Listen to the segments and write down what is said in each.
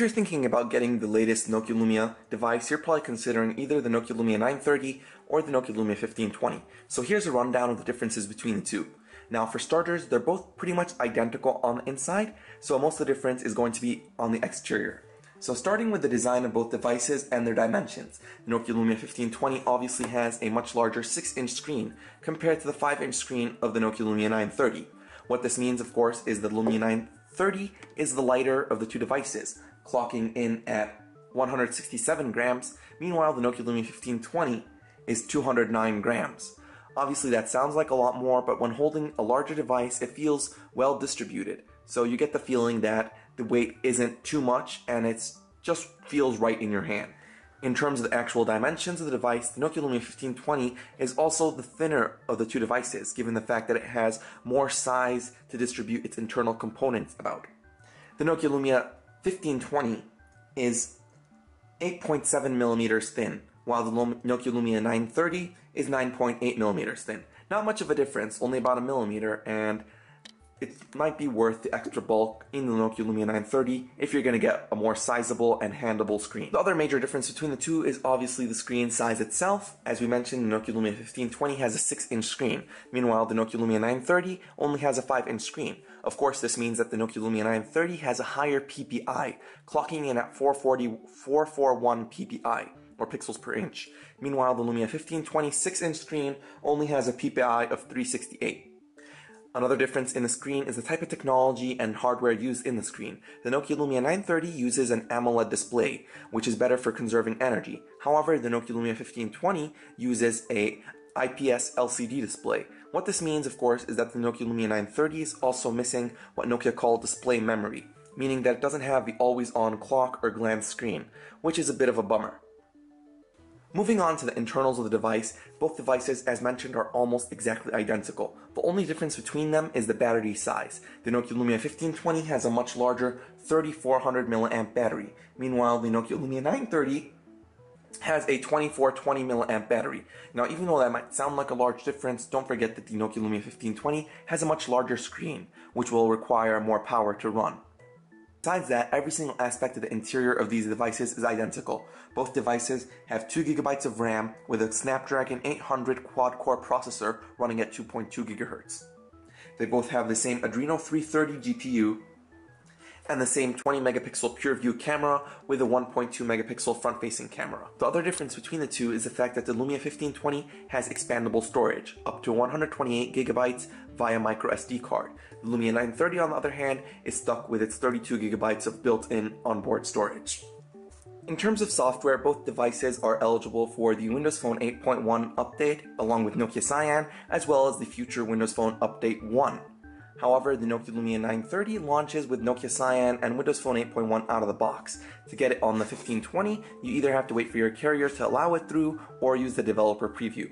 you're thinking about getting the latest Nokia Lumia device, you're probably considering either the Nokia Lumia 930 or the Nokia Lumia 1520. So here's a rundown of the differences between the two. Now for starters, they're both pretty much identical on the inside, so most of the difference is going to be on the exterior. So starting with the design of both devices and their dimensions, the Nokia Lumia 1520 obviously has a much larger 6-inch screen compared to the 5-inch screen of the Nokia Lumia 930. What this means, of course, is the Lumia 930 is the lighter of the two devices, clocking in at 167 grams, meanwhile the Nokia Lumia 1520 is 209 grams. Obviously that sounds like a lot more, but when holding a larger device it feels well distributed, so you get the feeling that the weight isn't too much and it just feels right in your hand. In terms of the actual dimensions of the device, the Nokia Lumia 1520 is also the thinner of the two devices, given the fact that it has more size to distribute its internal components about. The Nokia Lumia 1520 is 8.7 millimeters thin, while the Nokia Lumia 930 is 9.8 millimeters thin. Not much of a difference, only about a millimeter, and it might be worth the extra bulk in the Nokia Lumia 930 if you're going to get a more sizable and handleable screen. The other major difference between the two is obviously the screen size itself. As we mentioned, the Nokia Lumia 1520 has a 6-inch screen, meanwhile the Nokia Lumia 930 only has a 5-inch screen. Of course, this means that the Nokia Lumia 930 has a higher PPI, clocking in at 441 PPI, or pixels per inch. Meanwhile, the Lumia 1520 6-inch screen only has a PPI of 368. Another difference in the screen is the type of technology and hardware used in the screen. The Nokia Lumia 930 uses an Amoled display, which is better for conserving energy. However, the Nokia Lumia 1520 uses a IPS LCD display. What this means, of course, is that the Nokia Lumia 930 is also missing what Nokia called display memory, meaning that it doesn't have the always-on clock or glance screen, which is a bit of a bummer. Moving on to the internals of the device, both devices, as mentioned, are almost exactly identical. The only difference between them is the battery size. The Nokia Lumia 1520 has a much larger 3400 mAh battery. Meanwhile, the Nokia Lumia 930 has a 2420 mAh battery. Now, even though that might sound like a large difference, don't forget that the Nokia Lumia 1520 has a much larger screen, which will require more power to run. Besides that, every single aspect of the interior of these devices is identical. Both devices have 2 GB of RAM with a Snapdragon 800 quad-core processor running at 2.2 GHz. They both have the same Adreno 330 GPU and the same 20 megapixel PureView camera with a 1.2 megapixel front-facing camera. The other difference between the two is the fact that the Lumia 1520 has expandable storage, up to 128 GB via micro SD card. The Lumia 930, on the other hand, is stuck with its 32 GB of built-in onboard storage. In terms of software, both devices are eligible for the Windows Phone 8.1 update, along with Nokia Cyan, as well as the future Windows Phone Update 1. However, the Nokia Lumia 930 launches with Nokia Cyan and Windows Phone 8.1 out of the box. To get it on the 1520, you either have to wait for your carrier to allow it through or use the developer preview.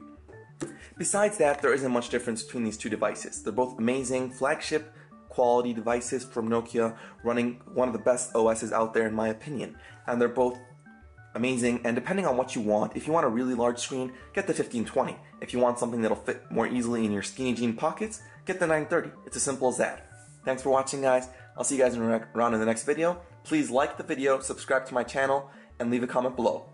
Besides that, there isn't much difference between these two devices. They're both amazing flagship quality devices from Nokia, running one of the best OSs out there in my opinion. And they're both amazing, and depending on what you want, if you want a really large screen, get the 1520. If you want something that'll fit more easily in your skinny jean pockets, get the 930. It's as simple as that. Thanks for watching, guys. I'll see you guys around in the next video. Please like the video, subscribe to my channel, and leave a comment below.